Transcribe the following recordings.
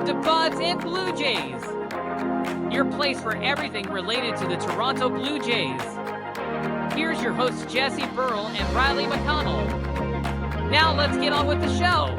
Welcome to Buds and Blue Jays, your place for everything related to the Toronto Blue Jays. Here's your hosts Jesse Burrell and Riley McConnell. Now let's get on with the show.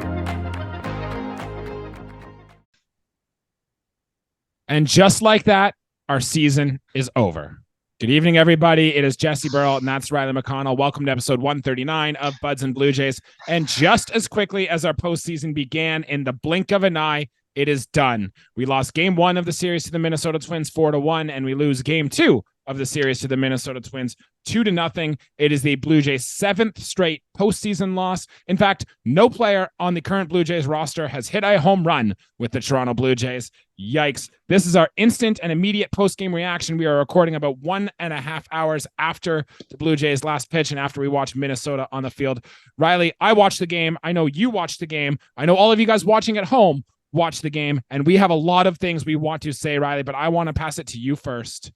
And just like that, our season is over. Good evening, everybody. It is Jesse Burrell, and that's Riley McConnell. Welcome to episode 139 of Buds and Blue Jays. And just as quickly as our postseason began, in the blink of an eye, it is done. We lost game one of the series to the Minnesota Twins 4-1, and we lose game two of the series to the Minnesota Twins 2-0. It is the Blue Jays' seventh straight postseason loss. In fact, no player on the current Blue Jays roster has hit a home run with the Toronto Blue Jays. Yikes. This is our instant and immediate post-game reaction. We are recording about 1.5 hours after the Blue Jays last pitch and after we watched Minnesota on the field. Riley, I watched the game. I know you watched the game. I know all of you guys watching at home watched the game, and we have a lot of things we want to say, Riley, but I want to pass it to you first.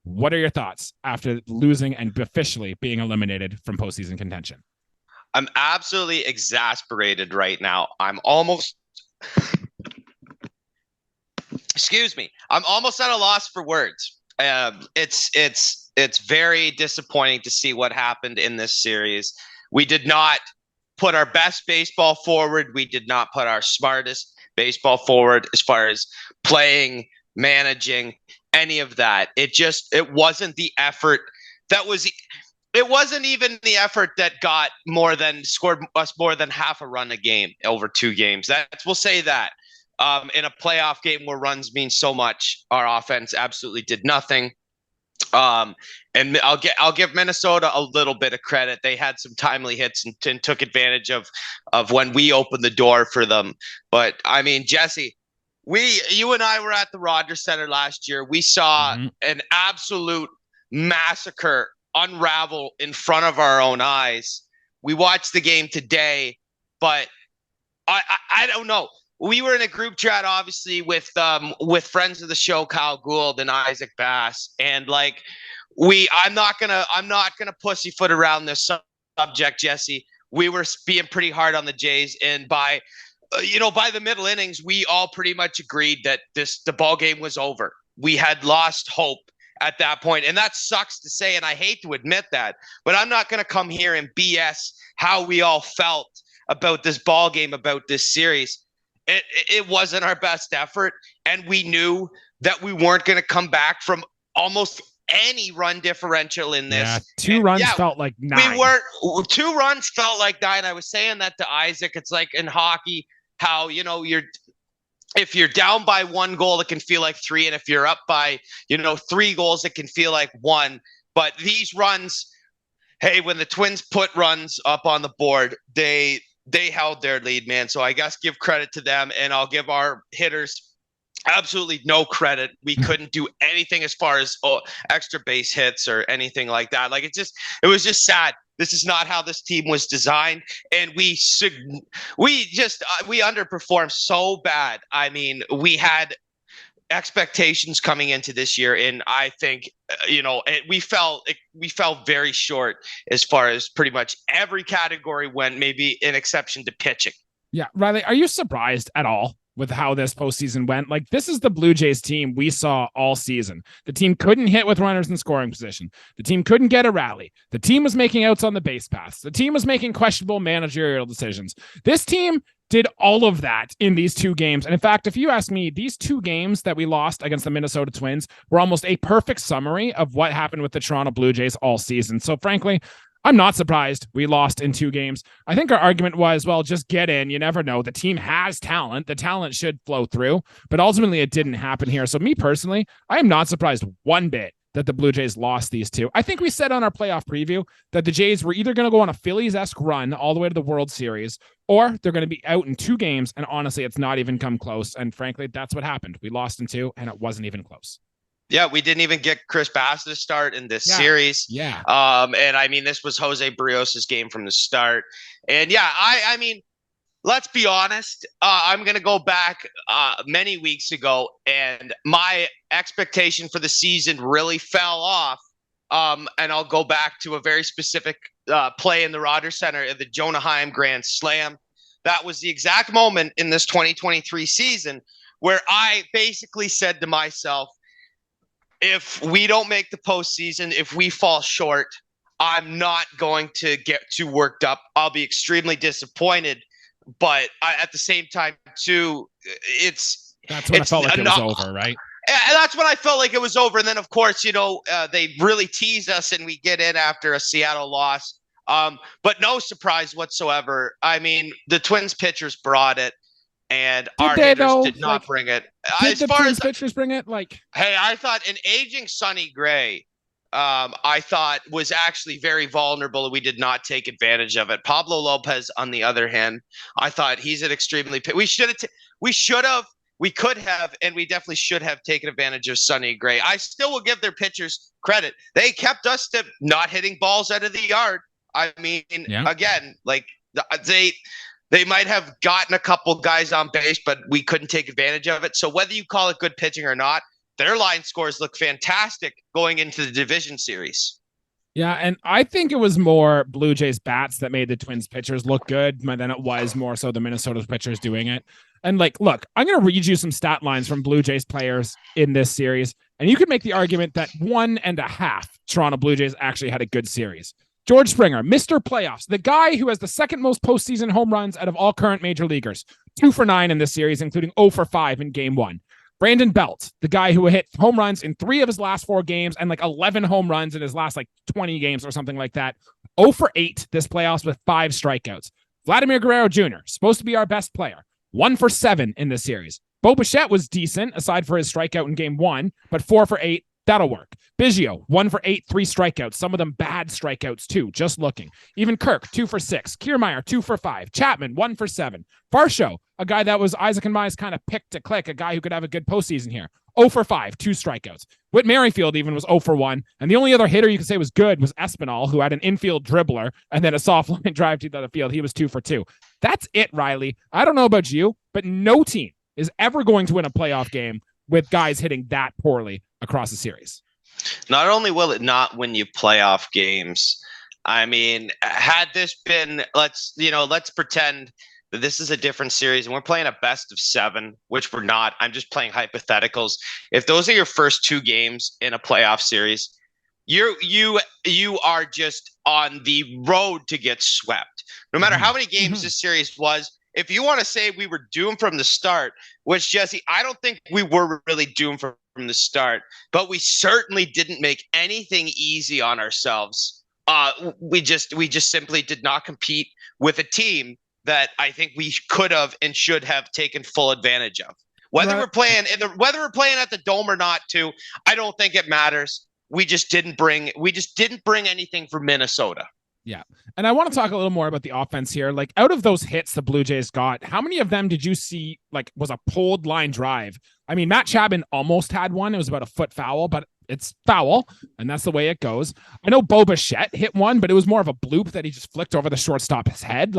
What are your thoughts after losing and officially being eliminated from postseason contention? I'm absolutely exasperated right now. I'm almost at a loss for words. It's very disappointing to see what happened in this series. We did not put our best baseball forward. We did not put our smartest baseball forward as far as playing, managing, any of that. It wasn't the effort it wasn't even the effort that scored us more than half a run a game over two games. We'll say that. In a playoff game where runs mean so much, our offense absolutely did nothing. And I'll give Minnesota a little bit of credit. They had some timely hits and took advantage of when we opened the door for them. But I mean, Jesse, you and I were at the Rogers Center last year. We saw an absolute massacre unravel in front of our own eyes. We watched the game today, but I don't know. We were in a group chat, obviously, with friends of the show, Kyle Gould and Isaac Bass, and I'm not gonna pussyfoot around this subject, Jesse. We were being pretty hard on the Jays, and by the middle innings, we all pretty much agreed that the ball game was over. We had lost hope at that point, and that sucks to say, and I hate to admit that, but I'm not going to come here and BS how we all felt about this ball game, about this series. It wasn't our best effort, and we knew that we weren't going to come back from almost any run differential in this. Yeah, two runs felt like 9. 2 runs felt like 9. I was saying that to Isaac. It's like in hockey, how if you're down by 1 goal, it can feel like 3, and if you're up by 3 goals, it can feel like 1. But these runs, hey, when the Twins put runs up on the board, they held their lead, man. So I guess give credit to them, and I'll give our hitters absolutely no credit. We couldn't do anything as far as extra base hits or anything like that. It was just sad. This is not how this team was designed, and we underperformed so bad. I mean, we had expectations coming into this year, and I think we fell very short as far as pretty much every category went, maybe an exception to pitching. Yeah, Riley, are you surprised at all with how this postseason went? This is the Blue Jays team we saw all season. The team couldn't hit with runners in scoring position. The team couldn't get a rally. The team was making outs on the base paths. The team was making questionable managerial decisions. This team did all of that in these 2 games. And in fact, if you ask me, these 2 games that we lost against the Minnesota Twins were almost a perfect summary of what happened with the Toronto Blue Jays all season. So frankly, I'm not surprised we lost in 2 games. I think our argument was, well, just get in. You never know. The team has talent. The talent should flow through. But ultimately, it didn't happen here. So me personally, I am not surprised one bit that the Blue Jays lost these 2. I think we said on our playoff preview that the Jays were either going to go on a Phillies-esque run all the way to the World Series, or they're going to be out in 2 games. And honestly, it's not even come close. And frankly, that's what happened. We lost in 2, and it wasn't even close. Yeah, we didn't even get Chris Bassett to start in this series. Yeah. And I mean, this was Jose Berrios' game from the start. And yeah, I mean, let's be honest. I'm going to go back many weeks ago, and my expectation for the season really fell off. And I'll go back to a very specific play in the Rogers Center at the Jonah Heim Grand Slam. That was the exact moment in this 2023 season where I basically said to myself, if we don't make the postseason, if we fall short, I'm not going to get too worked up. I'll be extremely disappointed. But at the same time, too, that's when I felt like it was over, right? And that's when I felt like it was over. And then, of course, they really tease us and we get in after a Seattle loss. But no surprise whatsoever. I mean, the Twins pitchers brought it, and our hitters did not bring it. Did the Twins pitchers bring it? Hey, I thought an aging Sonny Gray, I thought was actually very vulnerable. We did not take advantage of it. Pablo Lopez, on the other hand, I thought he's an extremely. We could have, and we definitely should have taken advantage of Sonny Gray. I still will give their pitchers credit. They kept us to not hitting balls out of the yard. I mean, again, they might have gotten a couple guys on base, but we couldn't take advantage of it. So whether you call it good pitching or not, their line scores look fantastic going into the division series. Yeah, and I think it was more Blue Jays bats that made the Twins pitchers look good than it was more so the Minnesota pitchers doing it. And look, I'm going to read you some stat lines from Blue Jays players in this series, and you could make the argument that 1.5 Toronto Blue Jays actually had a good series. George Springer, Mr. Playoffs, the guy who has the second most postseason home runs out of all current major leaguers, 2 for 9 in this series, including 0 for 5 in game 1. Brandon Belt, the guy who hit home runs in 3 of his last 4 games and 11 home runs in his last 20 games or something like that. 0 for 8 this playoffs with 5 strikeouts. Vladimir Guerrero Jr., supposed to be our best player, 1 for 7 in this series. Bo Bichette was decent aside for his strikeout in game 1, but 4 for 8. That'll work. Biggio, 1 for 8, 3 strikeouts. Some of them bad strikeouts too, just looking. Even Kirk, 2 for 6. Kiermaier, 2 for 5. Chapman, 1 for 7. Varsho, a guy that was Isaac and Mai's kind of pick to click, a guy who could have a good postseason here. 0 for 5, 2 strikeouts. Whit Merrifield even was 0 for 1. And the only other hitter you could say was good was Espinal, who had an infield dribbler and then a soft line drive to the other field. He was 2 for 2. That's it, Riley. I don't know about you, but no team is ever going to win a playoff game with guys hitting that poorly across a series. Not only will it not win you playoff games, I mean, had this been, let's pretend that this is a different series and we're playing a best of 7, which we're not. I'm just playing hypotheticals. If those are your first 2 games in a playoff series, you are just on the road to get swept. No matter how many games this series was, if you want to say we were doomed from the start, which, Jesse, I don't think we were really doomed from the start, but we certainly didn't make anything easy on ourselves. We just simply did not compete with a team that I think we could have and should have taken full advantage of. Whether we're playing at the Dome or not, too, I don't think it matters. We just didn't bring anything for Minnesota. Yeah. And I want to talk a little more about the offense here. Out of those hits the Blue Jays got, how many of them did you see was a pulled line drive? I mean, Matt Chapman almost had one. It was about a foot foul, but it's foul, and that's the way it goes. I know Bo Bichette hit one, but it was more of a bloop that he just flicked over the shortstop's head.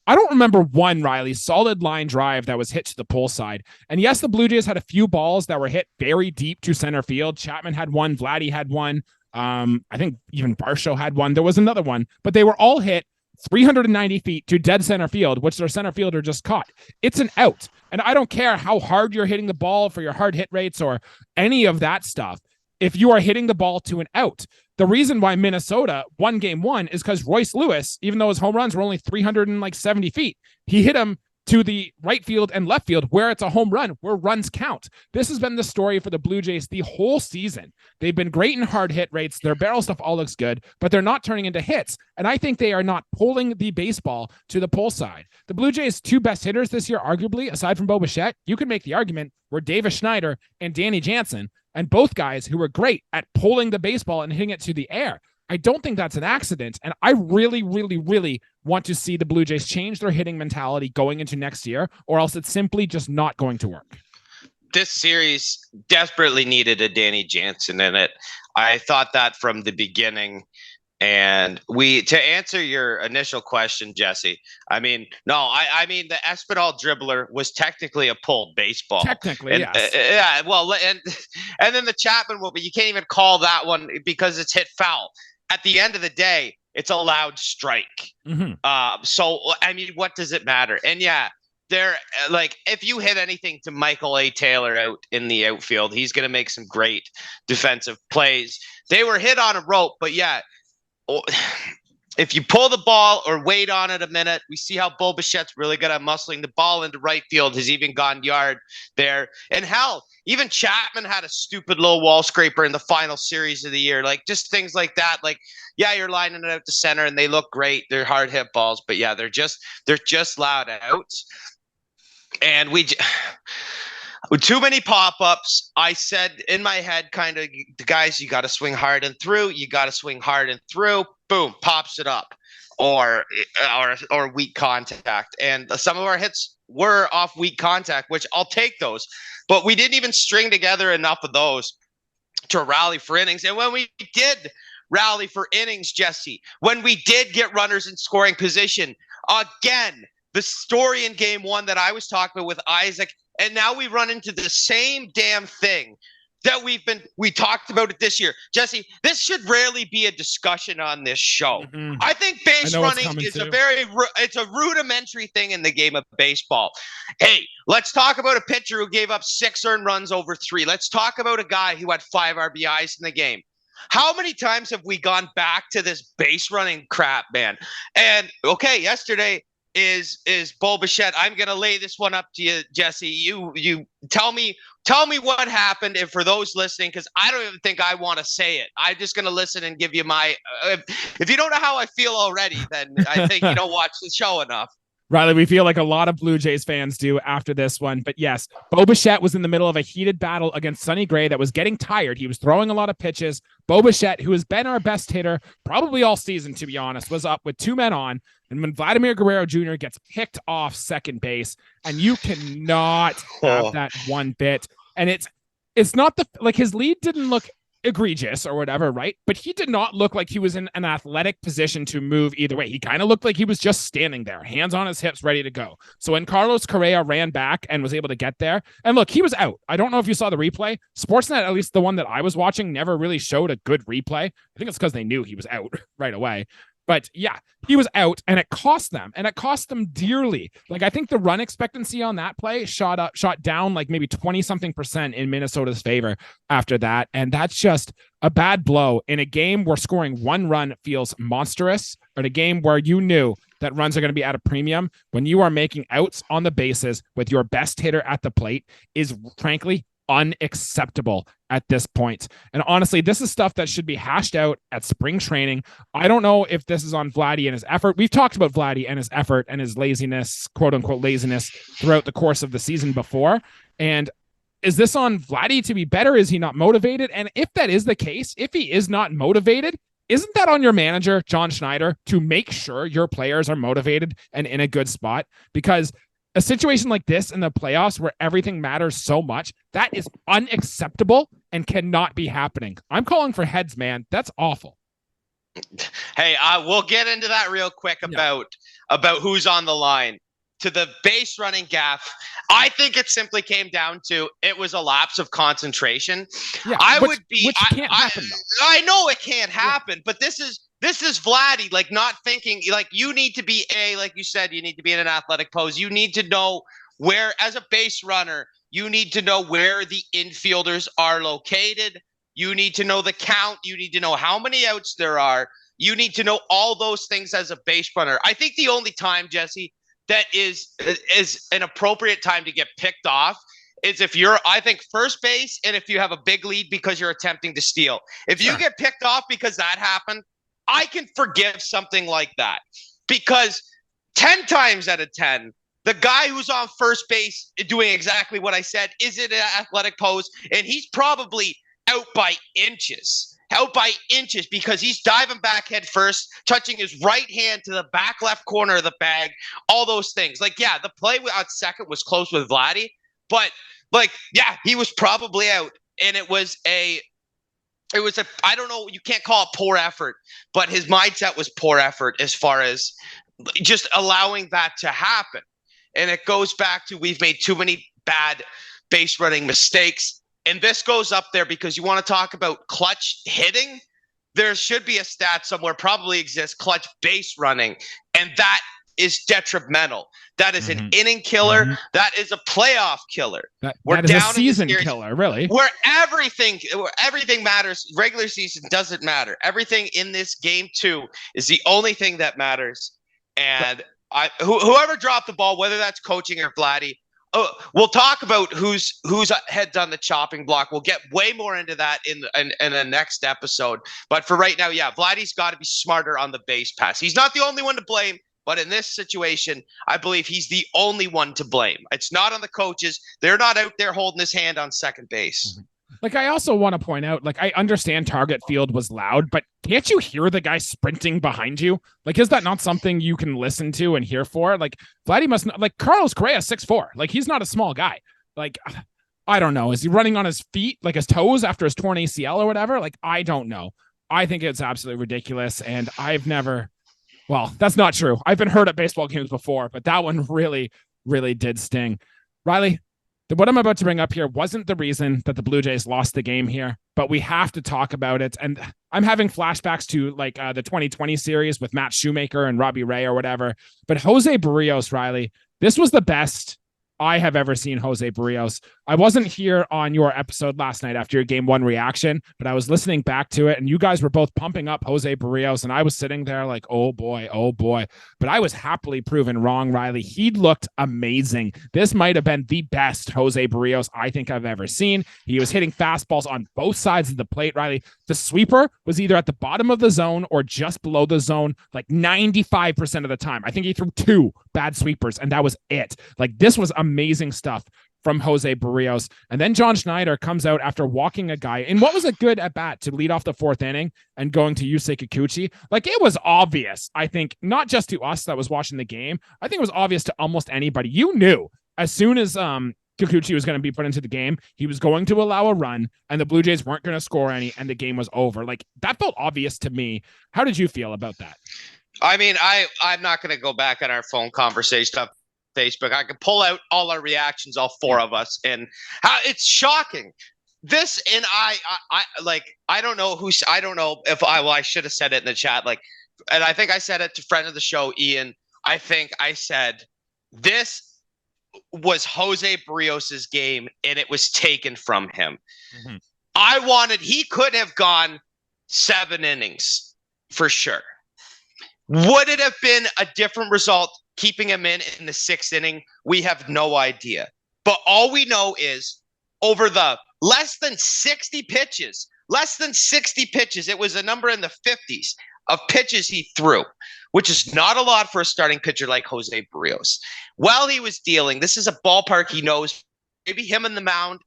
I don't remember one, Riley, solid line drive that was hit to the pull side. And yes, the Blue Jays had a few balls that were hit very deep to center field. Chapman had one. Vladdy had one. I think even Varsho had one. There was another one, but they were all hit 390 feet to dead center field, which their center fielder just caught. It's an out. And I don't care how hard you're hitting the ball for your hard hit rates or any of that stuff. If you are hitting the ball to an out, the reason why Minnesota won game 1 is because Royce Lewis, even though his home runs were only 370 feet, he hit them to the right field and left field where it's a home run, where runs count. This has been the story for the Blue Jays the whole season. They've been great in hard hit rates. Their barrel stuff all looks good, but they're not turning into hits. And I think they are not pulling the baseball to the pull side. The Blue Jays' 2 best hitters this year, arguably, aside from Bo Bichette, you could make the argument, were Davis Schneider and Danny Jansen, and both guys who were great at pulling the baseball and hitting it to the air. I don't think that's an accident. And I really, really, really want to see the Blue Jays change their hitting mentality going into next year, or else it's simply just not going to work. This series desperately needed a Danny Jansen in it. I thought that from the beginning. And to answer your initial question, Jesse, I mean the Espinal dribbler was technically a pulled baseball. Technically, yes. Yeah, well, and then the Chapman one, but you can't even call that one because it's hit foul. At the end of the day, it's a loud strike. So, I mean, what does it matter? And yeah, they're like, if you hit anything to Michael A. Taylor out in the outfield, he's going to make some great defensive plays. They were hit on a rope, but yeah, if you pull the ball or wait on it a minute, we see how Bo Bichette's really good at muscling the ball into right field, has even gone yard there. And hell, even Chapman had a stupid little wall scraper in the final series of the year. Like, just things like that. Like, yeah, you're lining it out to center and they look great. They're hard hit balls, but yeah, they're just loud outs. And with too many pop-ups, I said in my head, kind of, the guys, you got to swing hard and through. You got to swing hard and through. Boom, pops it up, or weak contact. And some of our hits were off weak contact, which I'll take those. But we didn't even string together enough of those to rally for innings. And when we did rally for innings, Jesse, when we did get runners in scoring position, again, the story in game one that I was talking about with Isaac, and now we run into the same damn thing that we talked about it this year. Jesse, this should rarely be a discussion on this show. Mm-hmm. I think base running is it's a rudimentary thing in the game of baseball. Hey, let's talk about a pitcher who gave up 6 earned runs over 3. Let's talk about a guy who had 5 RBIs in the game. How many times have we gone back to this base running crap, man? And okay, yesterday is Bo Bichette. I'm gonna lay this one up to you, Jesse. You tell me what happened, and for those listening, because I don't even think I want to say it. I'm just gonna listen and give you my. If you don't know how I feel already, then I think you don't watch the show enough. Riley, we feel like a lot of Blue Jays fans do after this one. But yes, Bo Bichette was in the middle of a heated battle against Sonny Gray that was getting tired. He was throwing a lot of pitches. Bo Bichette, who has been our best hitter probably all season, to be honest, was up with 2 men on. And when Vladimir Guerrero Jr. gets picked off second base, and you cannot have that one bit. And it's not like his lead didn't look egregious or whatever, right? But he did not look like he was in an athletic position to move either way. He kind of looked like he was just standing there, hands on his hips, ready to go. So when Carlos Correa ran back and was able to get there, and look, he was out. I don't know if you saw the replay. Sportsnet, at least the one that I was watching, never really showed a good replay. I think it's because they knew he was out right away. But yeah, he was out, and it cost them, dearly. Like, I think the run expectancy on that play shot down like maybe 20-something% in Minnesota's favor after that. And that's just a bad blow in a game where scoring 1 run feels monstrous, or in a game where you knew that runs are going to be at a premium. When you are making outs on the bases with your best hitter at the plate is frankly unacceptable at this point. And honestly, this is stuff that should be hashed out at spring training. I don't know if this is on Vladdy and his effort. We've talked about Vladdy and his effort and his laziness, quote unquote laziness, throughout the course of the season before. And is this on Vladdy to be better? Is he not motivated? And if that is the case, if he is not motivated, isn't that on your manager, John Schnider, to make sure your players are motivated and in a good spot? Because a situation like this in the playoffs where everything matters so much, that is unacceptable and cannot be happening. I'm calling for heads, man. That's awful. Hey, we'll get into that real quick about who's on the line. To the base running gaff, I think it simply came down to it was a lapse of concentration. Yeah, which can't happen, though. I know it can't happen, but this is Vladdy, like, not thinking, like, you need to be like you said, you need to be in an athletic pose. You need to know where, as a base runner, you need to know where the infielders are located. You need to know the count. You need to know how many outs there are. You need to know all those things as a base runner. I think the only time, Jesse, that is an appropriate time to get picked off is if you're, I think, first base, and if you have a big lead because you're attempting to steal. If you get picked off because that happened, I can forgive something like that, because 10 times out of 10, the guy who's on first base doing exactly what I said is in an athletic pose, and he's probably out by inches because he's diving back head first, touching his right hand to the back left corner of the bag, all those things. Like, yeah, the play on second was close with Vladdy, but like, yeah, he was probably out, and it was a, I don't know, you can't call it poor effort, but his mindset was poor effort as far as just allowing that to happen. And it goes back to, we've made too many bad base running mistakes. And this goes up there because you want to talk about clutch hitting. There should be a stat somewhere, probably exists, clutch base running. And that is detrimental. That is an Mhm. inning killer. Mhm. That is a playoff killer. That is a season killer, really. Where everything matters. Regular season doesn't matter. Everything in this game 2 is the only thing that matters. And whoever dropped the ball, whether that's coaching or Vladdy, we'll talk about who's heads on the chopping block. We'll get way more into that in the next episode. But for right now, yeah, Vladdy's got to be smarter on the base pass. He's not the only one to blame, but in this situation, I believe he's the only one to blame. It's not on the coaches. They're not out there holding his hand on second base. Like, I also want to point out, like, I understand target field was loud, but can't you hear the guy sprinting behind you? Like, is that not something you can listen to and hear for? Like, Vladdy must not, like, Carlos Correa 6'4". Like, he's not a small guy. Like, I don't know. Is he running on his feet, like his toes after his torn ACL or whatever? Like, I don't know. I think it's absolutely ridiculous. And well, that's not true. I've been hurt at baseball games before, but that one really, really did sting. Riley, what I'm about to bring up here wasn't the reason that the Blue Jays lost the game here, but we have to talk about it. And I'm having flashbacks to like the 2020 series with Matt Shoemaker and Robbie Ray or whatever. But Jose Berrios, Riley, this was the best I have ever seen Jose Berrios. I wasn't here on your episode last night after your game 1 reaction, but I was listening back to it and you guys were both pumping up Jose Berrios and I was sitting there like, oh boy. But I was happily proven wrong, Riley. He looked amazing. This might have been the best Jose Berrios I think I've ever seen. He was hitting fastballs on both sides of the plate, Riley. The sweeper was either at the bottom of the zone or just below the zone, like 95% of the time. I think he threw 2 bad sweepers and that was it. Like, this was amazing stuff from Jose Berrios. And then John Schnider comes out after walking a guy in what was a good at bat to lead off the 4th inning and going to Yusei Kikuchi. Like, it was obvious, I think, not just to us that was watching the game. I think it was obvious to almost anybody. You knew as soon as Kikuchi was going to be put into the game, he was going to allow a run and the Blue Jays weren't going to score any and the game was over. Like, that felt obvious to me. How did you feel about that? I mean, I'm not going to go back on our phone conversation on Facebook. I can pull out all our reactions, all 4 of us, and how it's shocking. This, and I don't know if I should have said it in the chat. Like, and I think I said it to friend of the show, Ian. I think I said this was Jose Berrios' game and it was taken from him. Mm-hmm. He could have gone 7 innings for sure. Would it have been a different result keeping him in the 6th inning? We have no idea. But all we know is over the less than 60 pitches, it was a number in the 50s of pitches he threw, which is not a lot for a starting pitcher like Jose Berrios. While he was dealing, this is a ballpark he knows. Maybe him and the mound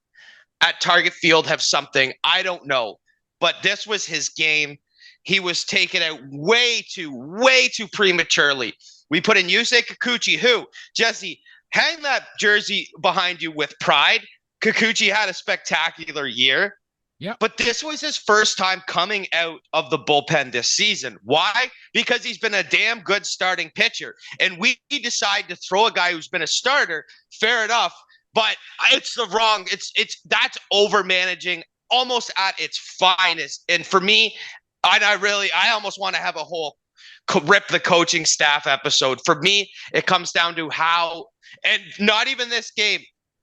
at Target Field have something. I don't know. But this was his game. He was taken out way too prematurely. We put in Yusei Kikuchi, who, Jesse, hang that jersey behind you with pride. Kikuchi had a spectacular year. Yeah. But this was his first time coming out of the bullpen this season. Why? Because he's been a damn good starting pitcher. And we decide to throw a guy who's been a starter. Fair enough. But it's the wrong. That's over managing almost at its finest. And for me, I almost want to have a whole rip the coaching staff episode. For me, it comes down to how, and not even this game,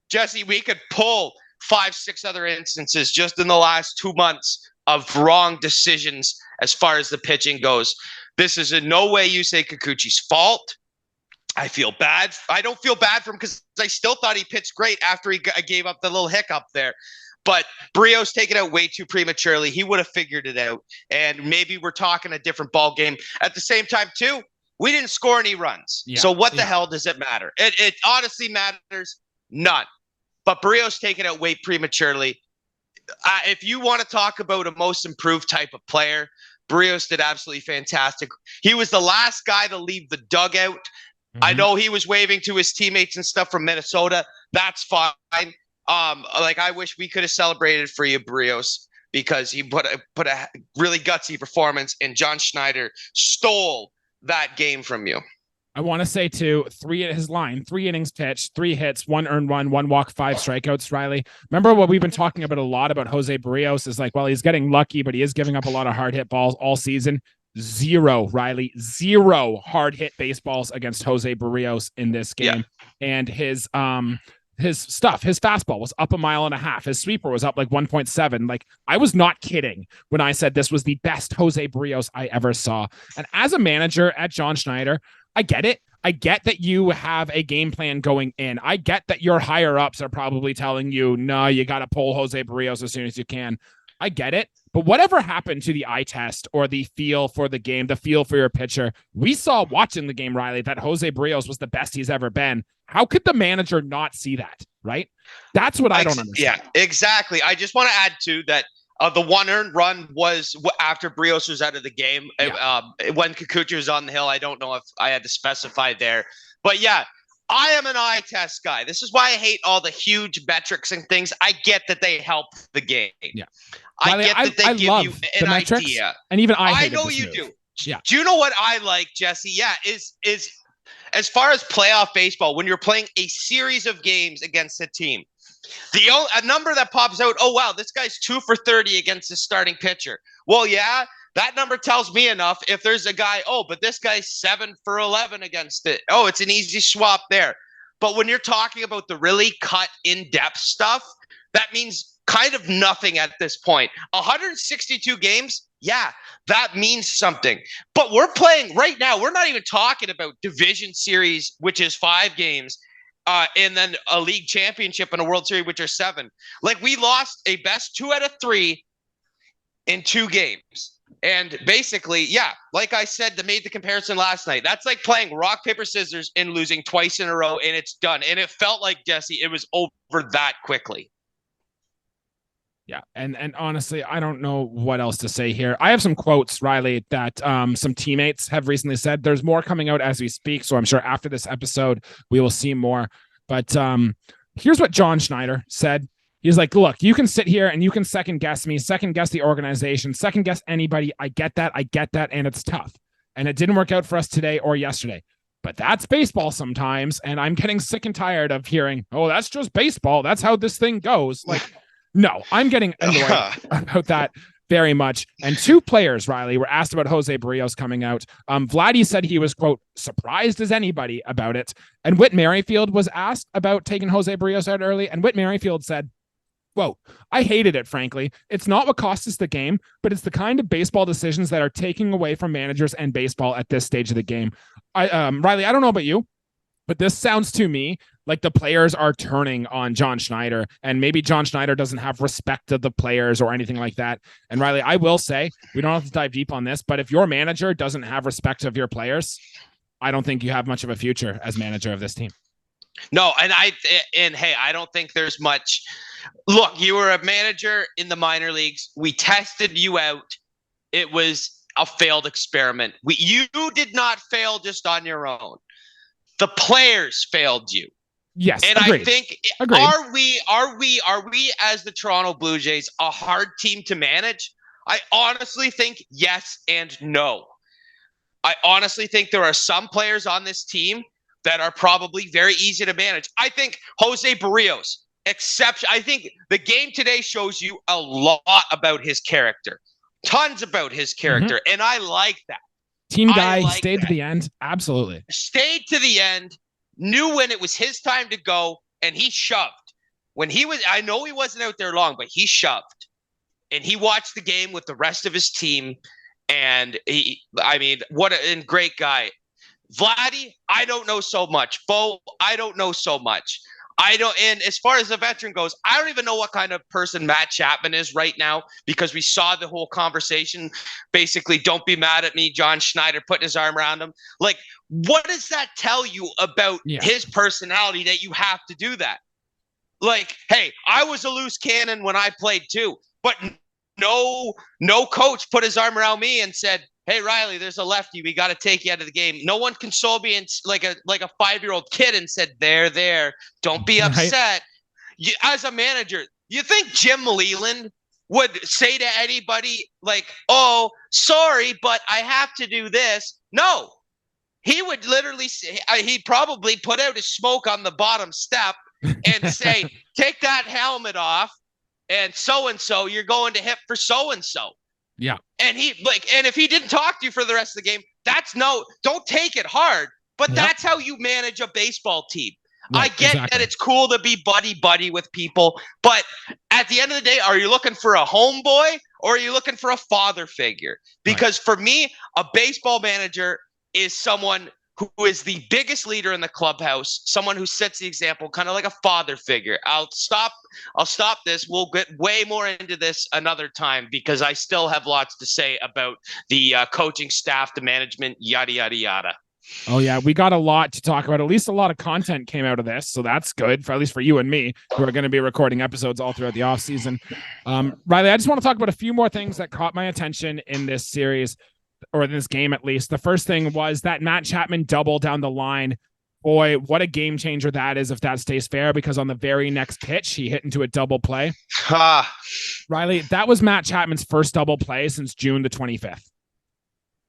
Jesse, we could pull 5-6 other instances just in the last 2 months of wrong decisions as far as the pitching goes. This is in no way Yusei Kikuchi's fault. I feel bad. I don't feel bad for him because I still thought he pitched great after he gave up the little hiccup there. But Berrios taken out way too prematurely. He would have figured it out. And maybe we're talking a different ball game. At the same time, too, we didn't score any runs. Yeah, so what the hell does it matter? It honestly matters none. But Berrios taken out way prematurely. If you want to talk about a most improved type of player, Berrios did absolutely fantastic. He was the last guy to leave the dugout. Mm-hmm. I know he was waving to his teammates and stuff from Minnesota. That's fine. I wish we could have celebrated for you, Berrios, because he put a really gutsy performance, and John Schnider stole that game from you. I want to say too, 3 innings pitched, 3 hits, 1 earned run, 1 walk, 5 strikeouts, Riley. Remember what we've been talking about a lot about Jose Berrios is like, well, he's getting lucky, but he is giving up a lot of hard hit balls all season. zero, Riley, zero hard hit baseballs against Jose Berrios in this game. Yeah. And his fastball was up 1.5 miles. His sweeper was up like 1.7. Like, I was not kidding when I said this was the best Jose Berrios I ever saw. And as a manager at John Schnider, I get it. I get that you have a game plan going in. I get that your higher ups are probably telling you, no, you got to pull Jose Berrios as soon as you can. I get it. But whatever happened to the eye test or the feel for the game, the feel for your pitcher, we saw watching the game, Riley, that Jose Berrios was the best he's ever been. How could the manager not see that, right? That's what I don't understand. Yeah, exactly. I just want to add, too, that the one earned run was after Berrios was out of the game. Yeah. When Kikuchi was on the hill, I don't know if I had to specify there. But, yeah, I am an eye test guy. This is why I hate all the huge metrics and things. I get that they help the game. Yeah. I get that they give you an idea. And even I know you do. Yeah. Do you know what I like, Jesse? Yeah, is as far as playoff baseball, when you're playing a series of games against a team, a number that pops out, oh, wow, this guy's 2 for 30 against the starting pitcher. Well, yeah, that number tells me enough. If there's a guy, but this guy's 7 for 11 against it. Oh, it's an easy swap there. But when you're talking about the really cut in-depth stuff, that means kind of nothing at this point. 162 games, yeah, that means something. But we're playing right now. We're not even talking about division series, which is 5 games, and then a league championship and a World Series, which are 7. Like, we lost a best 2 out of 3 in 2 games. And basically, yeah, like I said, made the comparison last night. That's like playing rock, paper, scissors and losing twice in a row, and it's done. And it felt like, Jesse, it was over that quickly. Yeah. And honestly, I don't know what else to say here. I have some quotes, Riley, that some teammates have recently said. There's more coming out as we speak. So I'm sure after this episode, we will see more. But here's what John Schnider said. He's like, look, you can sit here and you can second guess me, second guess the organization, second guess anybody. I get that. And it's tough. And it didn't work out for us today or yesterday. But that's baseball sometimes. And I'm getting sick and tired of hearing, oh, that's just baseball. That's how this thing goes. Like, no, I'm getting annoyed about that very much. And 2 players, Riley, were asked about Jose Berrios coming out. Vladdy said he was, quote, surprised as anybody about it. And Whit Merrifield was asked about taking Jose Berrios out early. And Whit Merrifield said, quote, I hated it, frankly. It's not what cost us the game, but it's the kind of baseball decisions that are taking away from managers and baseball at this stage of the game. Riley, I don't know about you, but this sounds to me like the players are turning on John Schnider, and maybe John Schnider doesn't have respect of the players or anything like that. And Riley, I will say, we don't have to dive deep on this, but if your manager doesn't have respect of your players, I don't think you have much of a future as manager of this team. No, and hey, I don't think there's much. Look, you were a manager in the minor leagues. We tested you out. It was a failed experiment. You did not fail just on your own. The players failed you. Yes, and agreed. I think Agreed. are we as the Toronto Blue Jays a hard team to manage? I honestly think yes and no. I honestly think there are some players on this team that are probably very easy to manage. I think Jose Berrios, exception. I think the game today shows you a lot about his character, tons about his character, and I like that. Team guy, stayed to the end. Absolutely. Stayed to the end, knew when it was his time to go, and he shoved. I know he wasn't out there long, but he shoved. And he watched the game with the rest of his team. And what a great guy. Vladdy, I don't know so much. Bo, I don't know so much. And as far as the veteran goes, I don't even know what kind of person Matt Chapman is right now, because we saw the whole conversation. Basically, don't be mad at me, John Schnider putting his arm around him. Like, what does that tell you about his personality that you have to do that? Like, hey, I was a loose cannon when I played too, but no coach put his arm around me and said, hey, Riley, there's a lefty. We got to take you out of the game. No one consoled me like a 5-year-old kid and said, there, don't be upset. Right. As a manager, you think Jim Leland would say to anybody like, oh, sorry, but I have to do this? No. He would literally say, he'd probably put out his smoke on the bottom step and say, take that helmet off, and so-and-so, you're going to hit for so-and-so. Yeah. And and if he didn't talk to you for the rest of the game, don't take it hard, but that's how you manage a baseball team. Right, I get that it's cool to be buddy with people, but at the end of the day, are you looking for a homeboy or are you looking for a father figure? Because for me, a baseball manager is someone who is the biggest leader in the clubhouse, someone who sets the example, kind of like a father figure. I'll stop this. We'll get way more into this another time because I still have lots to say about the coaching staff, the management, yada, yada, yada. Oh yeah, we got a lot to talk about. At least a lot of content came out of this, so that's good for at least for you and me, who are going to be recording episodes all throughout the off season. Riley, I just want to talk about a few more things that caught my attention in this series, or in this game at least. The first thing was that Matt Chapman double down the line. Boy, what a game changer that is if that stays fair, because on the very next pitch, he hit into a double play. Riley, that was Matt Chapman's first double play since June the 25th.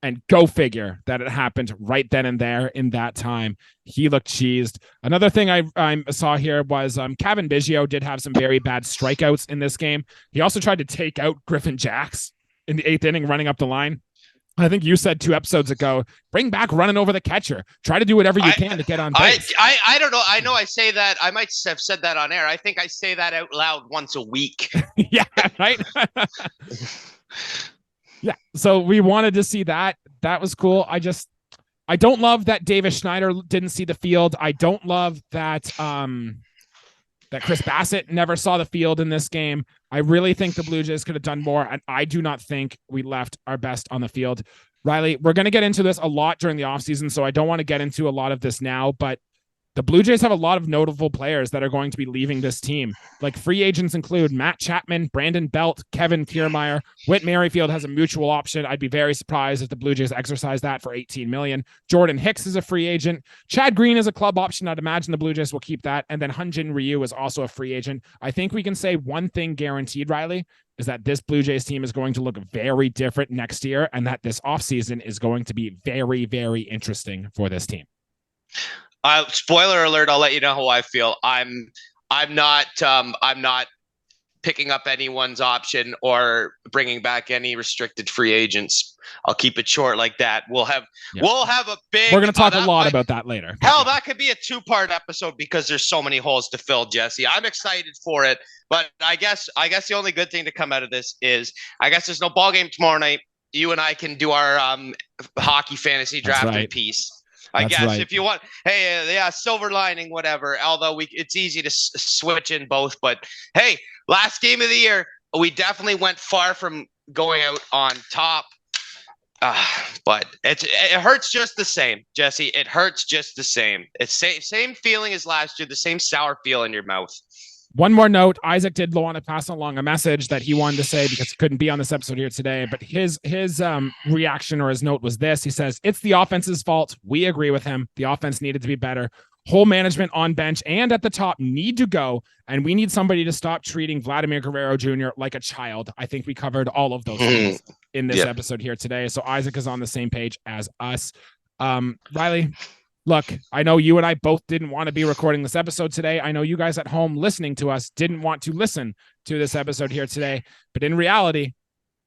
And go figure that it happened right then and there in that time. He looked cheesed. Another thing I saw here was Kevin Biggio did have some very bad strikeouts in this game. He also tried to take out Griffin Jax in the 8th inning running up the line. I think you said 2 episodes ago, bring back running over the catcher. Try to do whatever you can to get on base. I don't know. I know I say that. I might have said that on air. I think I say that out loud once a week. Yeah, right? Yeah, so we wanted to see that. That was cool. I don't love that Davis Schneider didn't see the field. I don't love that that Chris Bassett never saw the field in this game. I really think the Blue Jays could have done more, and I do not think we left our best on the field. Riley, we're going to get into this a lot during the offseason, so I don't want to get into a lot of this now, but the Blue Jays have a lot of notable players that are going to be leaving this team. Like free agents include Matt Chapman, Brandon Belt, Kevin Kiermaier. Whit Merrifield has a mutual option. I'd be very surprised if the Blue Jays exercise that for $18 million. Jordan Hicks is a free agent. Chad Green is a club option. I'd imagine the Blue Jays will keep that. And then Hyunjin Ryu is also a free agent. I think we can say one thing guaranteed, Riley, is that this Blue Jays team is going to look very different next year, and that this offseason is going to be very, very interesting for this team. Spoiler alert! I'll let you know how I feel. I'm not picking up anyone's option or bringing back any restricted free agents. I'll keep it short like that. We'll have a big. We're going to talk a lot about that later. Hell, that could be a 2-part episode because there's so many holes to fill, Jesse. I'm excited for it, but I guess the only good thing to come out of this is I guess there's no ball game tomorrow night. You and I can do our hockey fantasy draft in peace. I guess if you want, hey, silver lining, whatever. Although it's easy to switch in both, but hey, last game of the year, we definitely went far from going out on top. But it hurts just the same, Jesse. It hurts just the same. It's same feeling as last year, the same sour feel in your mouth. One more note, Isaac did want to pass along a message that he wanted to say because he couldn't be on this episode here today, but his reaction or his note was this. He says, it's the offense's fault. We agree with him. The offense needed to be better. Whole management on bench and at the top need to go, and we need somebody to stop treating Vladimir Guerrero Jr. like a child. I think we covered all of those things in this episode here today, so Isaac is on the same page as us. Riley, look, I know you and I both didn't want to be recording this episode today. I know you guys at home listening to us didn't want to listen to this episode here today. But in reality,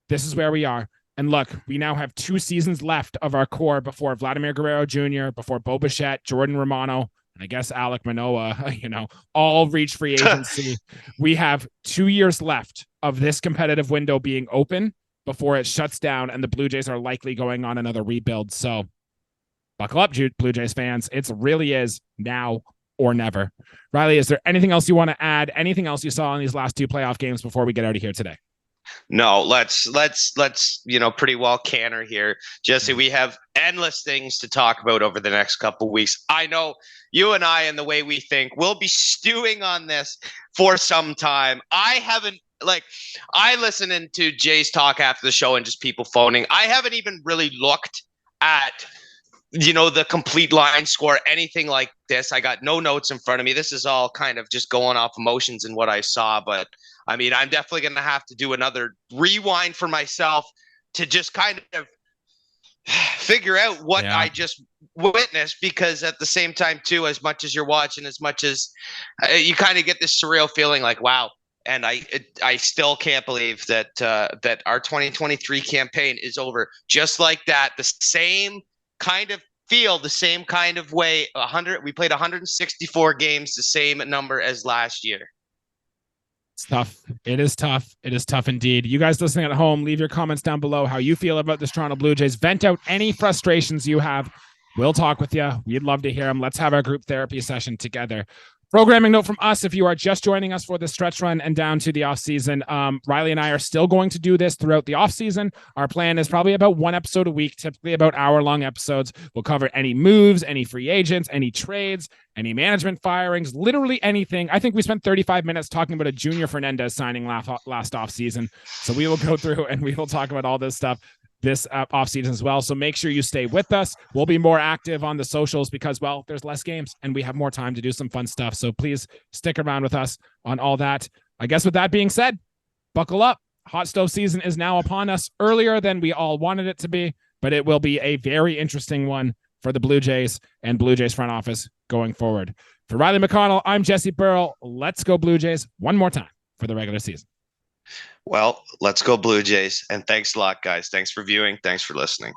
this is where we are. And look, we now have 2 seasons left of our core before Vladimir Guerrero Jr., before Bo Bichette, Jordan Romano, and I guess Alek Manoah, all reach free agency. We have 2 years left of this competitive window being open before it shuts down, and the Blue Jays are likely going on another rebuild. So buckle up, Blue Jays fans. It really is now or never. Riley, is there anything else you want to add? Anything else you saw in these last 2 playoff games before we get out of here today? No, let's pretty well canter here. Jesse, we have endless things to talk about over the next couple weeks. I know you and I and the way we think, we'll be stewing on this for some time. I listen into Jay's talk after the show and just people phoning. I haven't even really looked at the complete line score, anything like this. I got no notes in front of me. This is all kind of just going off emotions and what I saw. But I mean, I'm definitely going to have to do another rewind for myself to just kind of figure out what I just witnessed, because at the same time too, as much as you're watching, as much as you kind of get this surreal feeling like, wow, And I still can't believe that that our 2023 campaign is over just like that. The same kind of feel, the same kind of way. We played 164 games, the same number as last year. It's tough. It is tough. It is tough indeed. You guys listening at home, leave your comments down below how you feel about this Toronto Blue Jays. Vent out any frustrations you have. We'll talk with you. We'd love to hear them. Let's have our group therapy session together. Programming note from us, if you are just joining us for the stretch run and down to the offseason, Riley and I are still going to do this throughout the offseason. Our plan is probably about one episode a week, typically about hour-long episodes. We'll cover any moves, any free agents, any trades, any management firings, literally anything. I think we spent 35 minutes talking about a Junior Fernandez signing last offseason. So we will go through and we will talk about all this stuff this offseason as well. So make sure you stay with us. We'll be more active on the socials because, well, there's less games and we have more time to do some fun stuff. So please stick around with us on all that. I guess with that being said, buckle up. Hot stove season is now upon us, earlier than we all wanted it to be, but it will be a very interesting one for the Blue Jays and Blue Jays front office going forward. For Riley McConnell, I'm Jesse Burrell. Let's go Blue Jays one more time for the regular season. Well, let's go Blue Jays. And thanks a lot, guys. Thanks for viewing. Thanks for listening.